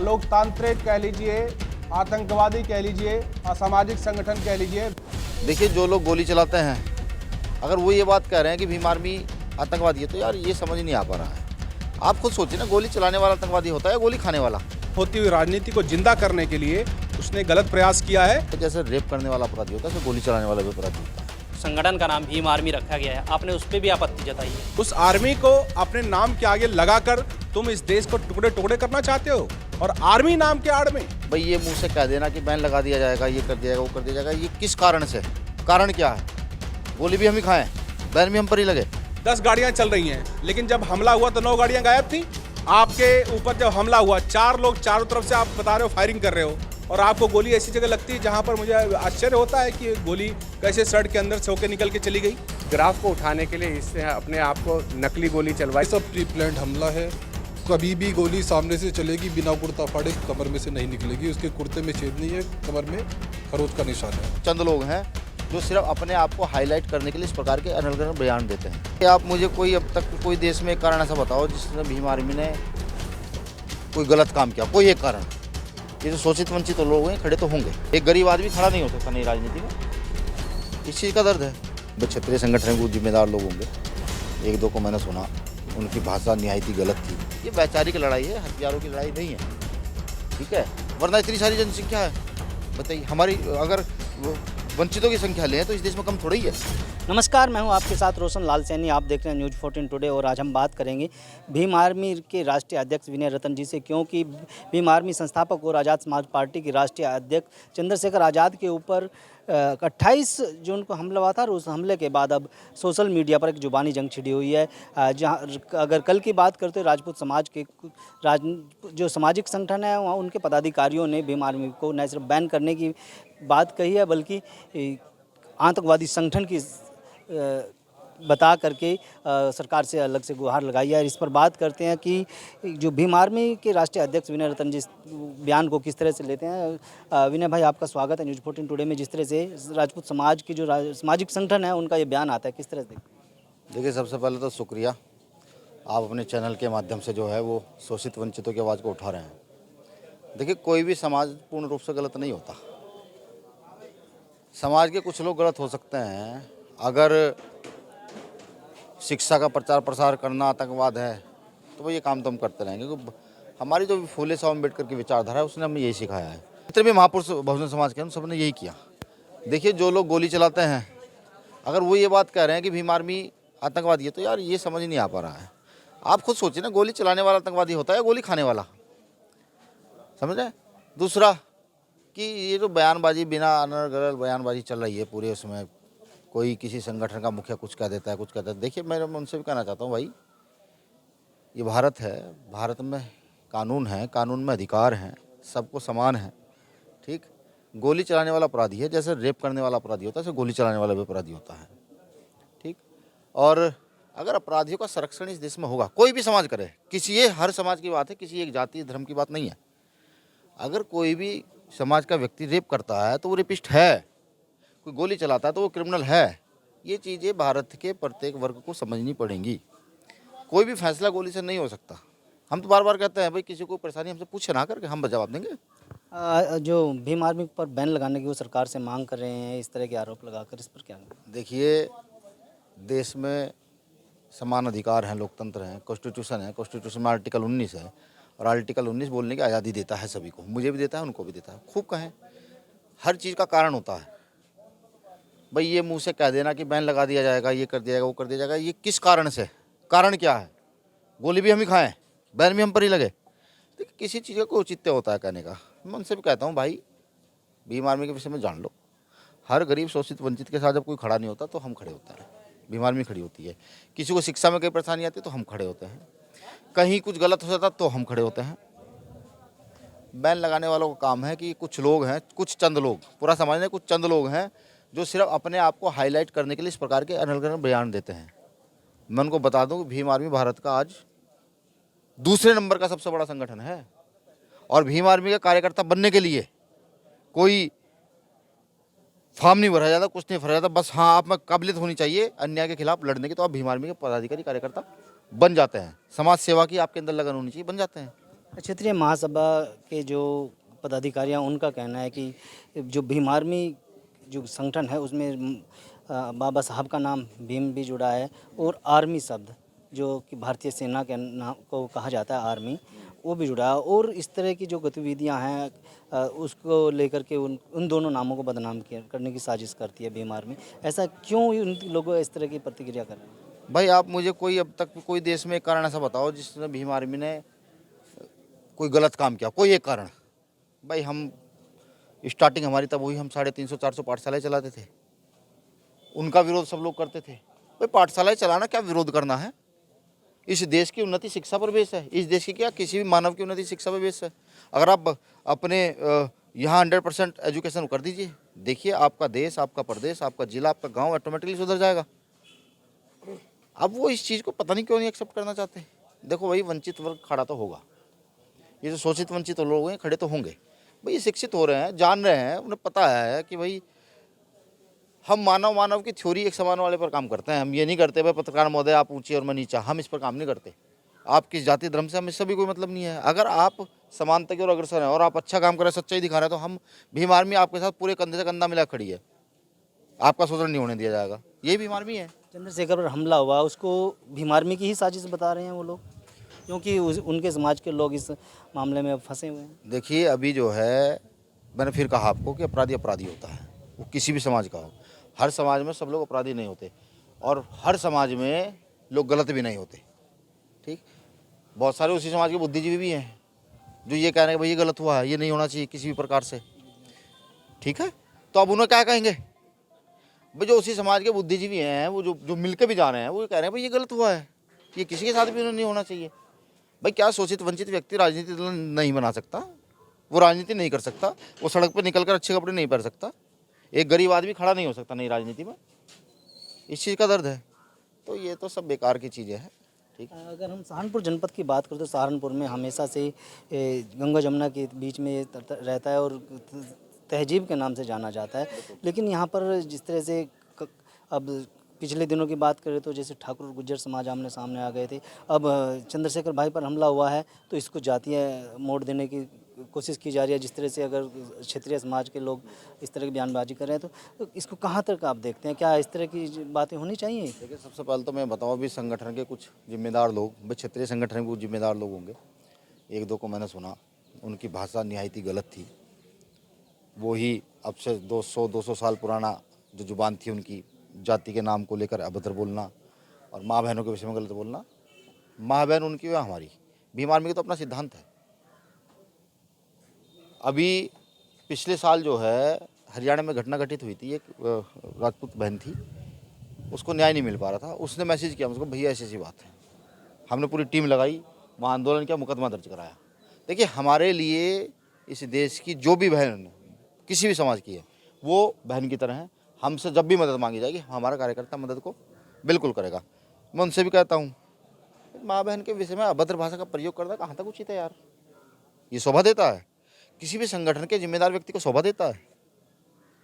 अलोकतांत्रिक कह लीजिए, आतंकवादी कह लीजिए, असामाजिक संगठन कह लीजिए। देखिए, जो लोग गोली चलाते हैं, अगर वो ये बात कह रहे हैं कि भीम आर्मी आतंकवादी है, तो यार ये समझ नहीं आ पा रहा है। आप खुद सोचिए ना, गोली चलाने वाला आतंकवादी होता है या गोली खाने वाला? होती हुई राजनीति को जिंदा करने के लिए उसने गलत प्रयास किया है। तो जैसे रेप करने वाला अपराधी होता है, तो गोली चलाने वाला भी अपराधी होता है। संगठन का नाम भीम आर्मी रखा गया है, आपने उस पर भी आपत्ति जताई है। उस आर्मी को अपने नाम के आगे लगाकर तुम इस देश को टुकड़े टुकड़े करना चाहते हो, और आर्मी नाम के आड़ में। भाई ये मुंह से कह देना कि बैन लगा दिया जाएगा, ये कर दिया जाएगा, वो कर दिया जाएगा, ये किस कारण से? कारण क्या है? गोली भी हम ही खाएं, बैन भी हम पर ही लगे। 10 गाड़ियां चल रही हैं, लेकिन जब हमला हुआ तो 9 गाड़ियां गायब थी। आपके ऊपर जब हमला हुआ, 4 लोग चारों तरफ से आप बता रहे हो फायरिंग कर रहे हो, और आपको गोली ऐसी जगह लगती है जहां पर मुझे आश्चर्य होता है कि गोली कैसे शर्ट के अंदर से होकर निकल के चली गई। ग्राफ को उठाने के लिए इससे अपने आप को नकली गोली चलवाई। सब प्री प्लान्ड हमला है। कभी भी गोली सामने से चलेगी, बिना कुर्ता फाड़े कमर में से नहीं निकलेगी। उसके कुर्ते में छेद नहीं है, कमर में खरोच का निशान है। चंद लोग हैं जो सिर्फ अपने आप को हाईलाइट करने के लिए इस प्रकार के अनर्गल बयान देते हैं। कि आप मुझे कोई अब तक कोई देश में एक कारण ऐसा बताओ जिसने भीम आर्मी ने कोई गलत काम किया, कोई एक कारण। ये जो शोषित वंचित लोग हैं, खड़े तो होंगे। एक गरीब आदमी खड़ा नहीं हो सकता नई राजनीति में। इस चीज़ का दर्द है। क्षेत्रीय संगठन के जिम्मेदार लोग होंगे, 1-2 को मैंने सुना, उनकी भाषा निहायत ही गलत थी। ये वैचारिक लड़ाई है, हथियारों की लड़ाई नहीं है, ठीक है? वरना इतनी सारी जनसंख्या है, बताइए। हमारी अगर वंचितों की संख्या लें तो इस देश में कम थोड़ी है। नमस्कार, मैं हूं आपके साथ रोशन लाल सैनी। आप देख रहे हैं न्यूज़ 14 टुडे, और आज हम बात करेंगे भीम आर्मी के राष्ट्रीय अध्यक्ष विनय रतन जी से, क्योंकि भीम आर्मी संस्थापक और आज़ाद समाज पार्टी के राष्ट्रीय अध्यक्ष चंद्रशेखर आज़ाद के ऊपर 28 जून को हमला हुआ था, और उस हमले के बाद अब सोशल मीडिया पर एक जुबानी जंग छिड़ी हुई है। जहां अगर कल की बात करते राजपूत समाज के जो सामाजिक संगठन है, वहाँ उनके पदाधिकारियों ने भीम आर्मी को न सिर्फ बैन करने की बात कही है, बल्कि आतंकवादी संगठन की बता करके सरकार से अलग से गुहार लगाई है। इस पर बात करते हैं कि जो भीम आर्मी के राष्ट्रीय अध्यक्ष विनय रतन जी बयान को किस तरह से लेते हैं। विनय भाई, आपका स्वागत है न्यूज़ 14 टुडे में। जिस तरह से राजपूत समाज की जो सामाजिक संगठन है, उनका ये बयान आता है, किस तरह से? देखिए, सबसे पहले तो शुक्रिया, आप अपने चैनल के माध्यम से जो है वो शोषित वंचितों की आवाज़ को उठा रहे हैं। देखिए, कोई भी समाज पूर्ण रूप से गलत नहीं होता। समाज के कुछ लोग गलत हो सकते हैं। अगर शिक्षा का प्रचार प्रसार करना आतंकवाद है, तो वो ये काम तो हम करते रहेंगे, क्योंकि हमारी जो फूले साहब अम्बेडकर की विचारधारा है, उसने हमें यही सिखाया है। जितने भी महापुरुष बहुजन समाज के हैं, सबने यही किया। देखिए, जो लोग गोली चलाते हैं, अगर वो ये बात कह रहे हैं कि भीम आर्मी आतंकवादी है, तो यार ये समझ नहीं आ पा रहा है। आप खुद सोचिए ना, गोली चलाने वाला आतंकवादी होता है या गोली खाने वाला? समझ रहे? दूसरा कि ये जो बयानबाजी, बिना अनर्गल बयानबाजी चल रही है पूरे, उसमें कोई किसी संगठन का मुखिया कुछ कह देता है, कुछ कहता है। देखिए, मैं उनसे भी कहना चाहता हूँ, भाई ये भारत है, भारत में कानून है, कानून में अधिकार हैं, सबको समान है, ठीक? गोली चलाने वाला अपराधी है, जैसे रेप करने वाला अपराधी होता है, ऐसे गोली चलाने वाला भी अपराधी होता है, ठीक? और अगर अपराधियों का संरक्षण इस देश में होगा, कोई भी समाज करे, ये हर समाज की बात है, किसी एक जाति धर्म की बात नहीं है। अगर कोई भी समाज का व्यक्ति रेप करता है तो वो रेपिस्ट है, कोई गोली चलाता है तो वो क्रिमिनल है। ये चीज़ें भारत के प्रत्येक वर्ग को समझनी पड़ेंगी। कोई भी फैसला गोली से नहीं हो सकता। हम तो बार बार कहते हैं, भाई किसी को परेशानी हमसे पूछे ना करके, हम जवाब देंगे। जो भीम आर्मी पर बैन लगाने की वो सरकार से मांग कर रहे हैं, इस तरह के आरोप लगाकर, इस पर क्या? देखिए, देश में समान अधिकार हैं, लोकतंत्र हैं, कॉन्स्टिट्यूशन है। कॉन्स्टिट्यूशन में आर्टिकल 19 है, और आर्टिकल 19 बोलने की आज़ादी देता है सभी को। मुझे भी देता है, उनको भी देता है। खूब कहें, हर चीज़ का कारण होता है। भाई ये मुंह से कह देना कि बैन लगा दिया जाएगा, ये कर दिया जाएगा, वो कर दिया जाएगा, ये किस कारण से? कारण क्या है? गोली भी हम ही खाएं, बैन भी हम पर ही लगे। देखिए, किसी चीज़ का कोई औचित्य होता है कहने का। मैं उनसे भी कहता हूँ, भाई भीम आर्मी के विषय में जान लो। हर गरीब शोषित वंचित के साथ जब कोई खड़ा नहीं होता तो हम खड़े होते हैं, भीम आर्मी खड़ी होती है। किसी को शिक्षा में कोई परेशानी आती है तो हम खड़े होते हैं, कहीं कुछ गलत हो जाता तो हम खड़े होते हैं। बैन लगाने वालों का काम है कि कुछ लोग हैं, कुछ चंद लोग, पूरा समाज में कुछ चंद लोग हैं जो सिर्फ अपने आप को हाईलाइट करने के लिए इस प्रकार के अनर्गल बयान देते हैं। मैं उनको बता दूं कि भीम आर्मी भारत का आज दूसरे नंबर का सबसे बड़ा संगठन है, और भीम आर्मी का कार्यकर्ता बनने के लिए कोई फॉर्म नहीं भरा जाता, कुछ नहीं भरा जाता। बस हाँ, आप में काबिलियत होनी चाहिए अन्याय के खिलाफ लड़ने की, तो आप भीम आर्मी के पदाधिकारी कार्यकर्ता बन जाते हैं। समाज सेवा की आपके अंदर लगन होनी चाहिए, बन जाते हैं। क्षेत्रीय महासभा के जो पदाधिकारी हैं उनका कहना है कि जो भीम आर्मी जो संगठन है उसमें बाबा साहब का नाम भीम भी जुड़ा है और आर्मी शब्द जो कि भारतीय सेना के नाम को कहा जाता है आर्मी वो भी जुड़ा है और इस तरह की जो गतिविधियां हैं उसको लेकर के उन दोनों नामों को बदनाम करने की साजिश करती है भीम आर्मी। ऐसा क्यों उन लोगों इस तरह की प्रतिक्रिया कर रहे हैं? भाई आप मुझे कोई अब तक कोई देश में एक कारण ऐसा बताओ जिसने भीम आर्मी ने कोई गलत काम किया, कोई एक कारण। भाई हम स्टार्टिंग हमारी तब हुई, हम 350-400 पाठशालाएँ चलाते थे, उनका विरोध सब लोग करते थे। भाई पाठशालाएँ चलाना क्या विरोध करना है? इस देश की उन्नति शिक्षा पर बेस है, इस देश की क्या किसी भी मानव की उन्नति शिक्षा पर बेस है। अगर आप अपने यहाँ 100% एजुकेशन कर दीजिए, देखिए आपका देश, आपका प्रदेश, आपका जिला, आपका गांव ऑटोमेटिकली सुधर जाएगा। अब वो इस चीज़ को पता नहीं क्यों नहीं एक्सेप्ट करना चाहते। देखो भाई वंचित वर्ग खड़ा तो होगा, ये जो शोषित वंचित लोग हैं खड़े तो होंगे। भाई ये शिक्षित हो रहे हैं, जान रहे हैं, उन्हें पता है कि भाई हम मानव की थ्योरी एक समान वाले पर काम करते हैं। हम ये नहीं करते भाई पत्रकार महोदय आप ऊंचे और मैं नीचा, हम इस पर काम नहीं करते। आप किस जाति धर्म से हमें सभी कोई मतलब नहीं है। अगर आप समानता की ओर अग्रसर हैं और आप अच्छा काम कर रहे हैं, सच्चाई दिखा रहे हैं, तो हम भीम आर्मी आपके साथ पूरे कंधे से कंधा मिला खड़ी है, आपका शोषण नहीं होने दिया जाएगा। यही भीम आर्मी है। चंद्रशेखर पर हमला हुआ उसको भीम आर्मी की ही साजिश बता रहे हैं वो लोग, क्योंकि उनके समाज के लोग इस मामले में फंसे हुए हैं। देखिए अभी जो है, मैंने फिर कहा आपको कि अपराधी अपराधी होता है, वो किसी भी समाज का हो। हर समाज में सब लोग अपराधी नहीं होते और हर समाज में लोग गलत भी नहीं होते। ठीक, बहुत सारे उसी समाज के बुद्धिजीवी भी हैं जो ये कह रहे हैं भाई ये गलत हुआ है, ये नहीं होना चाहिए किसी भी प्रकार से। ठीक है, तो अब उन्हें क्या कहेंगे? भाई जो उसी समाज के बुद्धिजीवी हैं, वो जो मिल के भी जा रहे हैं, वो कह रहे हैं भाई ये गलत हुआ है, ये किसी के साथ भी नहीं होना चाहिए। भाई क्या शोषित वंचित व्यक्ति राजनीति दल नहीं बना सकता? वो राजनीति नहीं कर सकता, वो सड़क पर निकल कर अच्छे कपड़े नहीं पहन सकता, एक गरीब आदमी खड़ा नहीं हो सकता नई राजनीति में? इस चीज़ का दर्द है। तो ये तो सब बेकार की चीज़ें हैं। ठीक, अगर हम सहारनपुर जनपद की बात करें तो सहारनपुर में हमेशा से गंगा जमुना के बीच में रहता है और तहजीब के नाम से जाना जाता है। लेकिन यहाँ पर जिस तरह से अब पिछले दिनों की बात करें तो जैसे ठाकुर गुज्जर समाज आमने सामने आ गए थे, अब चंद्रशेखर भाई पर हमला हुआ है तो इसको जातीय मोड़ देने की कोशिश की जा रही है। जिस तरह से अगर क्षेत्रीय समाज के लोग इस तरह की बयानबाजी कर रहे हैं तो इसको कहाँ तक आप देखते हैं? क्या इस तरह की बातें होनी चाहिए? देखिए सबसे पहले तो मैं बताऊँ अभी संगठन के कुछ जिम्मेदार लोग, भाई क्षेत्रीय संगठन के कुछ जिम्मेदार लोग होंगे, एक दो को मैंने सुना, उनकी भाषा निहायत ही गलत थी। वो ही अब से 200 साल पुराना जो जुबान थी उनकी, जाति के नाम को लेकर अभद्र बोलना और माँ बहनों के विषय में गलत बोलना। माँ बहन उनकी व हमारी, भीम आर्मी का तो अपना सिद्धांत है। अभी पिछले साल जो है हरियाणा में घटना घटित हुई थी, एक राजपूत बहन थी, उसको न्याय नहीं मिल पा रहा था। उसने मैसेज किया मुझको, भैया ऐसी ऐसी बात है। हमने पूरी टीम लगाई, वहाँ आंदोलन किया, मुकदमा दर्ज कराया। देखिए हमारे लिए इस देश की जो भी बहन किसी भी समाज की है वो बहन की तरह है। हमसे जब भी मदद मांगी जाएगी हमारा कार्यकर्ता मदद को बिल्कुल करेगा। मैं उनसे भी कहता हूँ, माँ बहन के विषय में अभद्र भाषा का प्रयोग करना कहाँ तक उचित है यार? ये शोभा देता है? किसी भी संगठन के जिम्मेदार व्यक्ति को शोभा देता है?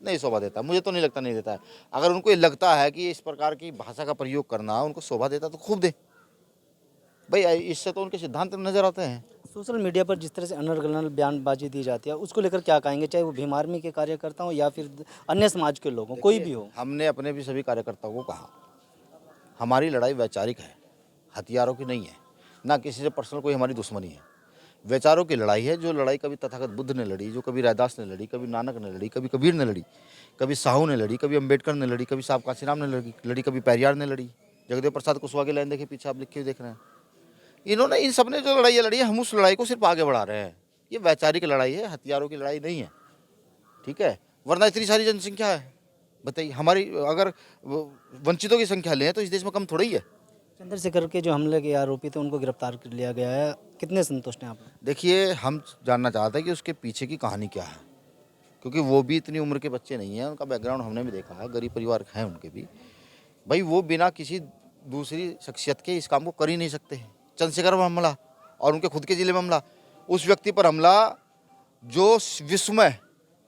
नहीं शोभा देता, मुझे तो नहीं लगता नहीं देता है। अगर उनको ये लगता है कि इस प्रकार की भाषा का प्रयोग करना उनको शोभा देता तो खूब दे भाई, इससे तो उनके सिद्धांत नजर आते हैं। सोशल मीडिया पर जिस तरह से अनर्गल बयानबाजी दी जाती है उसको लेकर क्या कहेंगे, चाहे वो भीम आर्मी के कार्यकर्ता हो या फिर अन्य समाज के लोग हों, कोई भी हो? हमने अपने भी सभी कार्यकर्ताओं को कहा, हमारी लड़ाई वैचारिक है, हथियारों की नहीं है, ना किसी से पर्सनल कोई हमारी दुश्मनी है। वैचारों की लड़ाई है, जो लड़ाई कभी तथागत बुद्ध ने लड़ी, जो कभी रैदास ने लड़ी, कभी नानक ने लड़ी, कभी कबीर ने लड़ी, कभी साहू ने लड़ी, कभी अम्बेडकर ने लड़ी, कभी साहब काशीराम ने लड़ी, कभी पेरियार ने लड़ी, जगदेव प्रसाद कुशवाहा की लाइन देखिए पीछे आप लिखे हुए देख रहे हैं। इन्होंने इन सब ने जो लड़ाई लड़ी है, हम उस लड़ाई को सिर्फ आगे बढ़ा रहे हैं। ये वैचारिक लड़ाई है, हथियारों की लड़ाई नहीं है। ठीक है, वरना इतनी सारी जनसंख्या है, बताइए हमारी अगर वंचितों की संख्या लें तो इस देश में कम थोड़ा ही है। चंद्रशेखर के जो हमले के आरोपी थे उनको गिरफ्तार कर लिया गया है, कितने संतुष्ट हैं आप? देखिए हम जानना चाहते हैं कि उसके पीछे की कहानी क्या है, क्योंकि वो भी इतनी उम्र के बच्चे नहीं हैं, उनका बैकग्राउंड हमने भी देखा है, गरीब परिवार हैं उनके भी। भाई वो बिना किसी दूसरी शख्सियत के इस काम को कर ही नहीं सकते। चंद्रशेखर पर हमला और उनके खुद के जिले में हमला, उस व्यक्ति पर हमला जो विश्व में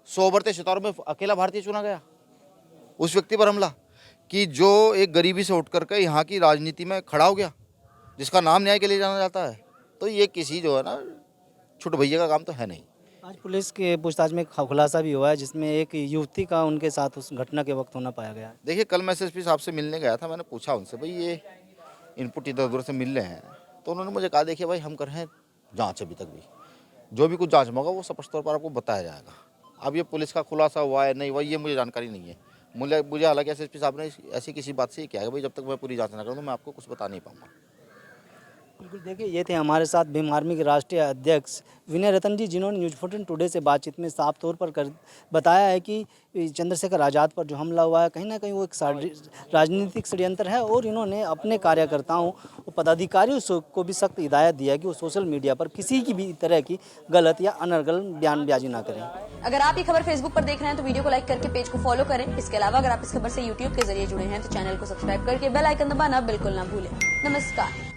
100 उभरते सितारों में अकेला भारतीय चुना गया, उस व्यक्ति पर हमला कि जो एक गरीबी से उठ करके यहाँ की राजनीति में खड़ा हो गया, जिसका नाम न्याय के लिए जाना जाता है। तो ये किसी जो है ना छोटे भैया का काम तो है नहीं। आज पुलिस के पूछताछ में खुलासा भी हुआ है जिसमें एक युवती का उनके साथ उस घटना के वक्त होना पाया गया है। देखिए कल मैं एसएसपी साहब से मिलने गया था, मैंने पूछा उनसे भाई ये इनपुट इधर उधर से मिल रहे हैं, तो उन्होंने मुझे कहा देखिए भाई हम कर रहे हैं जाँच, अभी तक भी जो भी कुछ जाँच में होगा वो स्पष्ट तौर पर आपको बताया जाएगा। अब ये पुलिस का खुलासा हुआ है नहीं हुआ ये मुझे जानकारी नहीं है। मुझे हालांकि एसएसपी साहब ने ऐसी किसी बात से ही किया है भाई जब तक मैं पूरी जाँच ना करूँ तो मैं आपको कुछ बता नहीं पाऊँगा। बिल्कुल, देखिए ये थे हमारे साथ भीम आर्मी के राष्ट्रीय अध्यक्ष विनय रतन जी, जिन्होंने न्यूज़ 14 टुडे से बातचीत में साफ तौर पर बताया है कि चंद्रशेखर आज़ाद पर जो हमला हुआ है कहीं ना कहीं वो एक राजनीतिक षड्यंत्र है, और इन्होंने अपने कार्यकर्ताओं और पदाधिकारियों को भी सख्त हिदायत दिया कि वो सोशल मीडिया पर किसी की भी तरह की गलत या अनर्गल बयानबाजी ना करें। अगर आप ये खबर फेसबुक पर देख रहे हैं तो वीडियो को लाइक करके पेज को फॉलो करें। इसके अलावा अगर आप इस खबर से यूट्यूब के जरिए जुड़े हैं तो चैनल को सब्सक्राइब करके बेल आइकन दबाना बिल्कुल ना भूलें। नमस्कार।